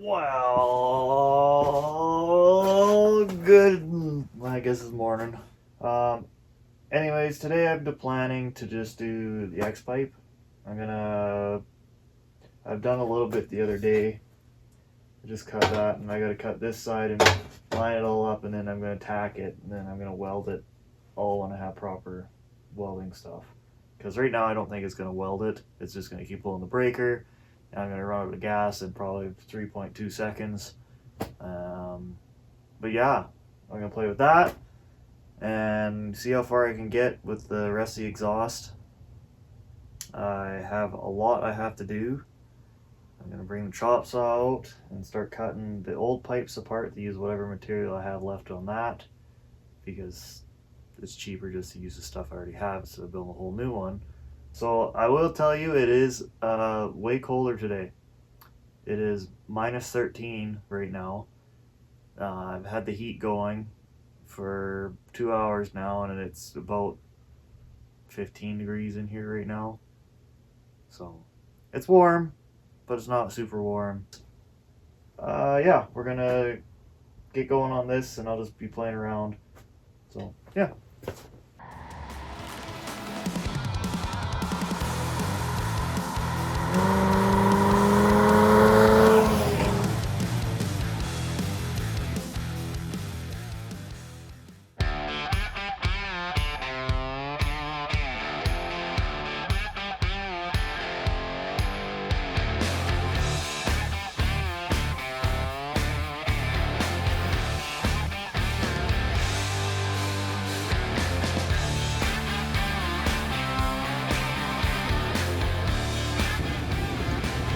Well, good, I guess it's morning. Anyways, today I'm planning to just do the X pipe. I've done a little bit the other day. I just cut that, and I gotta cut this side and line it all up, and then I'm gonna tack it, and then I'm gonna weld it all when I have proper welding stuff. Because right now I don't think it's gonna weld it. It's just gonna keep pulling the breaker. I'm going to run out of gas in probably 3.2 seconds. But yeah, I'm going to play with that and see how far I can get with the rest of the exhaust. I have a lot I have to do. I'm going to bring the chop saw out and start cutting the old pipes apart to use whatever material I have left on that, because it's cheaper just to use the stuff I already have instead of building a whole new one. So I will tell you, it is way colder today. It is minus 13 right now. I've had the heat going for 2 hours now, and it's about 15 degrees in here right now. So it's warm, but it's not super warm. Yeah, we're gonna get going on this, and I'll just be playing around. So yeah.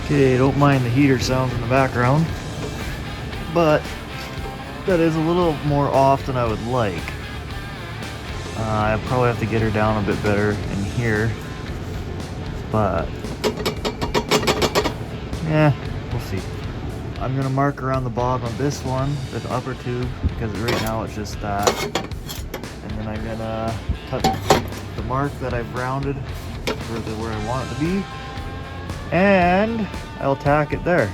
Okay, don't mind the heater sounds in the background, but that is a little more off than I would like. I probably have to get her down a bit better in here, but yeah, we'll see. I'm gonna mark around the bottom of this one, the upper tube, because right now it's just that, and then I'm gonna cut the mark that I've rounded for where I want it to be, and I'll tack it there.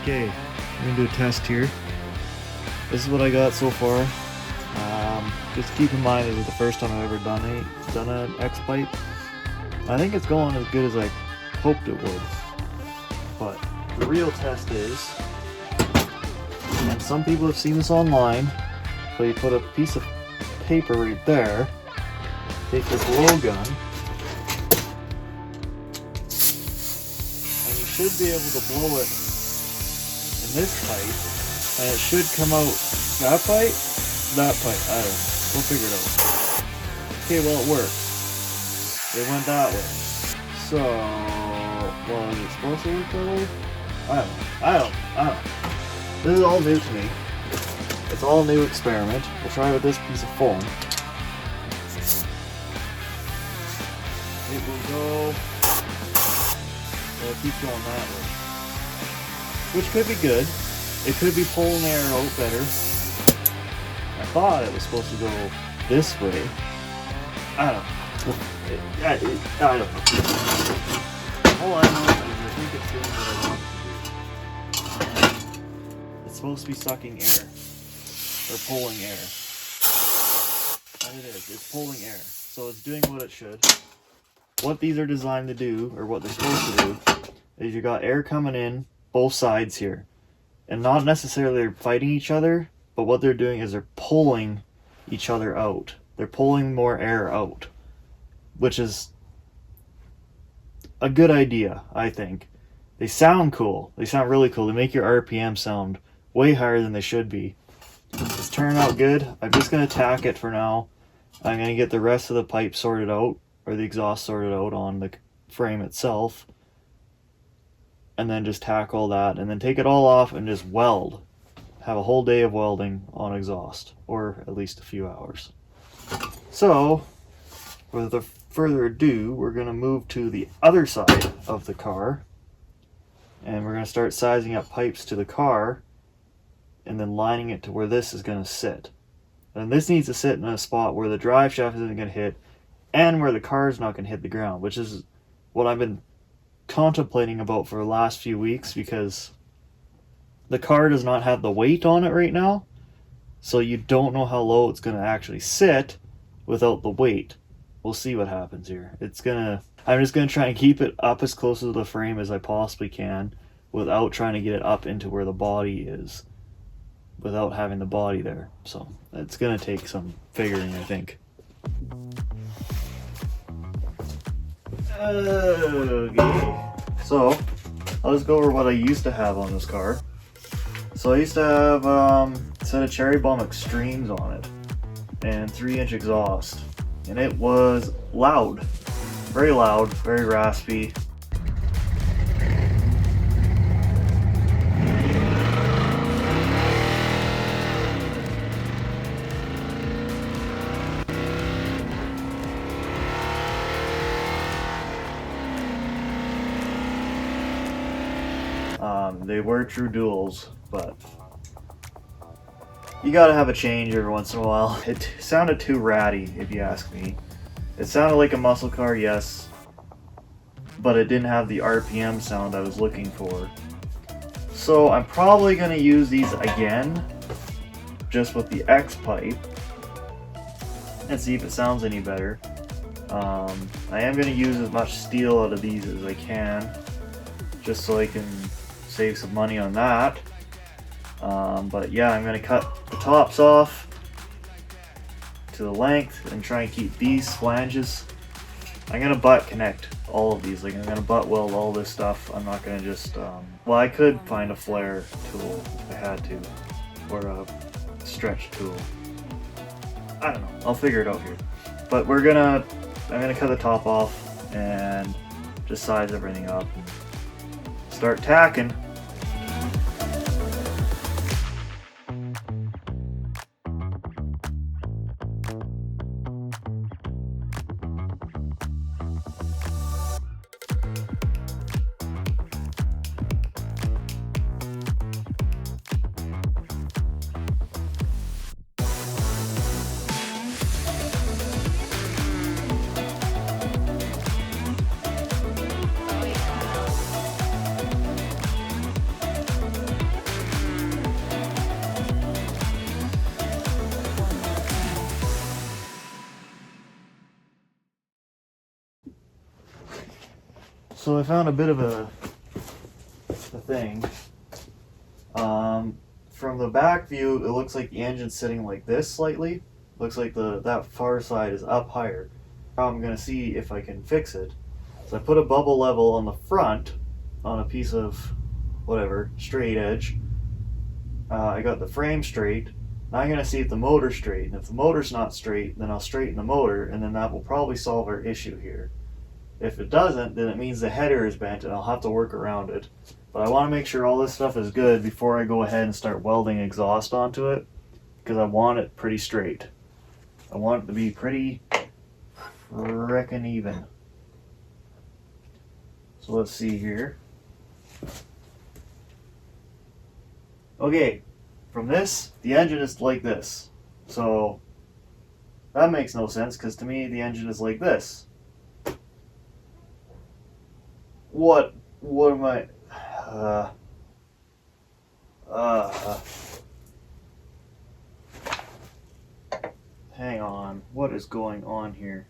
Okay, I'm gonna do a test here. This is what I got so far. Just keep in mind, this is the first time I've ever done an X pipe. I think it's going as good as I hoped it would. But the real test is, and some people have seen this online, but you put a piece of paper right there, take this blow gun, and you should be able to blow it in this pipe, and it should come out that pipe, I don't know. We'll figure it out. Okay, well, it works. It went that way. So, was it supposed to work that way? I don't know. This is all new to me. It's all a new experiment. We'll try with this piece of foam. It will go. Well, it keeps going that way. Which could be good. It could be pulling air out better. I thought it was supposed to go this way. I don't know. I don't know. All I know is I think it's doing what I want it to do. It's supposed to be sucking air. Or pulling air. And it is. It's pulling air. So it's doing what it should. What these are designed to do, or what they're supposed to do, is you got air coming in both sides here. And not necessarily they're fighting each other, but what they're doing is they're pulling each other out. They're pulling more air out, which is a good idea, I think. They sound cool. They sound really cool. They make your RPM sound way higher than they should be. It's turning out good. I'm just going to tack it for now. I'm going to get the rest of the pipe sorted out, or the exhaust sorted out on the frame itself, and then just tack all that, and then take it all off and just weld. have a whole day of welding on exhaust, or at least a few hours. So, without further ado, we're going to move to the other side of the car, and we're going to start sizing up pipes to the car, and then lining it to where this is going to sit. And this needs to sit in a spot where the drive shaft isn't going to hit, and where the car is not going to hit the ground, which is what I've been contemplating about for the last few weeks, because the car does not have the weight on it right now, so you don't know how low it's going to actually sit without the weight. We'll see what happens here. I'm just going to try and keep it up as close to the frame as I possibly can without trying to get it up into where the body is, without having the body there. So it's going to take some figuring, I think. Okay, so I'll just go over what I used to have on this car. So I used to have a set of Cherry Bomb Extremes on it and 3-inch exhaust, and it was loud, very raspy. They were true duals, but you gotta have a change every once in a while. It sounded too ratty, if you ask me. It sounded like a muscle car, yes, but it didn't have the RPM sound I was looking for. So I'm probably gonna use these again, just with the X pipe, and see if it sounds any better. I am gonna use as much steel out of these as I can, just so I can save some money on that. But yeah, I'm going to cut the tops off to the length and try and keep these flanges. I'm going to butt connect all of these. Like, I'm going to butt weld all this stuff. I'm not going to just, well, I could find a flare tool if I had to, or a stretch tool. I don't know. I'll figure it out here. But I'm going to cut the top off and just size everything up and start tacking. So I found a bit of a thing. From the back view, it looks like the engine's sitting like this slightly. Looks like that far side is up higher. Now I'm going to see if I can fix it. So I put a bubble level on the front on a piece of whatever, straight edge. I got the frame straight. Now I'm going to see if the motor's straight. And if the motor's not straight, then I'll straighten the motor, and then that will probably solve our issue here. If it doesn't, then it means the header is bent and I'll have to work around it. But I want to make sure all this stuff is good before I go ahead and start welding exhaust onto it, because I want it pretty straight. I want it to be pretty frickin' even. So let's see here. Okay, from this, the engine is like this. So that makes no sense, because to me the engine is like this. What am I, hang on, what is going on here?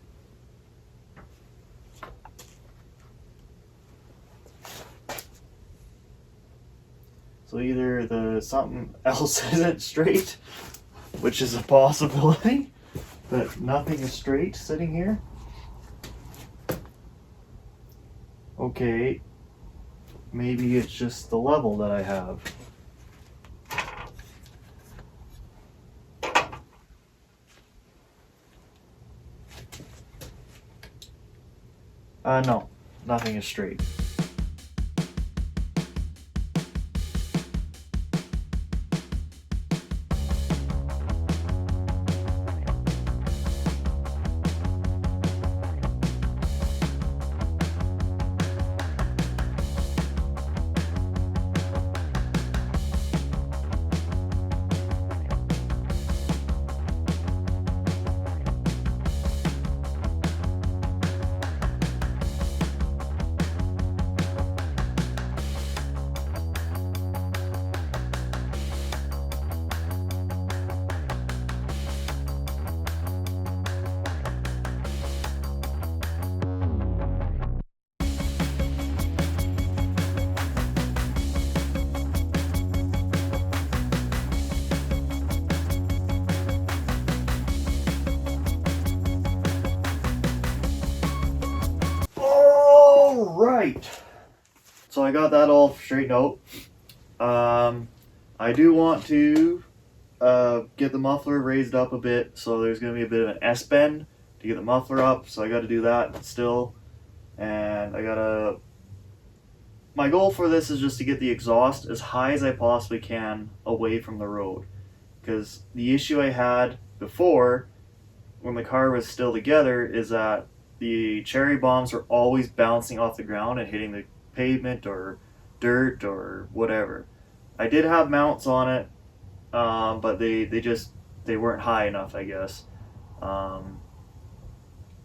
So either something else isn't straight, which is a possibility, but nothing is straight sitting here. Okay, maybe it's just the level that I have. No, nothing is straight. right, so I got that all straightened out. I do want to get the muffler raised up a bit, so there's going to be a bit of an S-bend to get the muffler up, so I got to do that still. And my goal for this is just to get the exhaust as high as I possibly can away from the road, because the issue I had before when the car was still together is that the cherry bombs were always bouncing off the ground and hitting the pavement or dirt or whatever. I did have mounts on it, but they weren't high enough, I guess.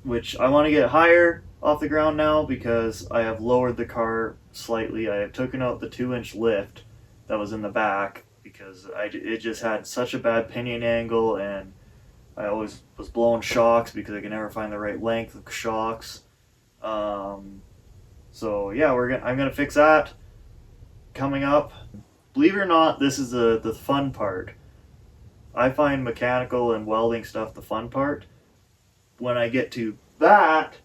Which I want to get higher off the ground now because I have lowered the car slightly. I have taken out the 2-inch lift that was in the back because it just had such a bad pinion angle, and I always was blowing shocks because I could never find the right length of shocks. So yeah, I'm gonna fix that coming up. Believe it or not, this is the fun part. I find mechanical and welding stuff the fun part. When I get to that,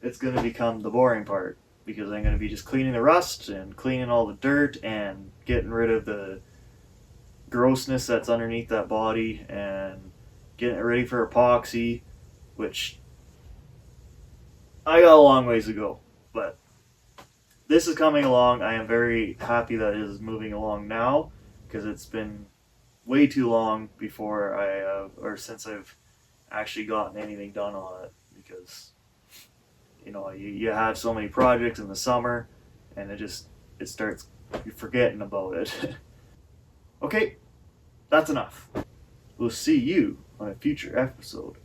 it's going to become the boring part, because I'm going to be just cleaning the rust and cleaning all the dirt and getting rid of the grossness that's underneath that body and getting it ready for epoxy, which I got a long ways to go, but this is coming along. I am very happy that it is moving along now, because it's been way too long before or since I've actually gotten anything done on it, because you have so many projects in the summer and it starts, you're forgetting about it. Okay, that's enough. We'll see you on a future episode.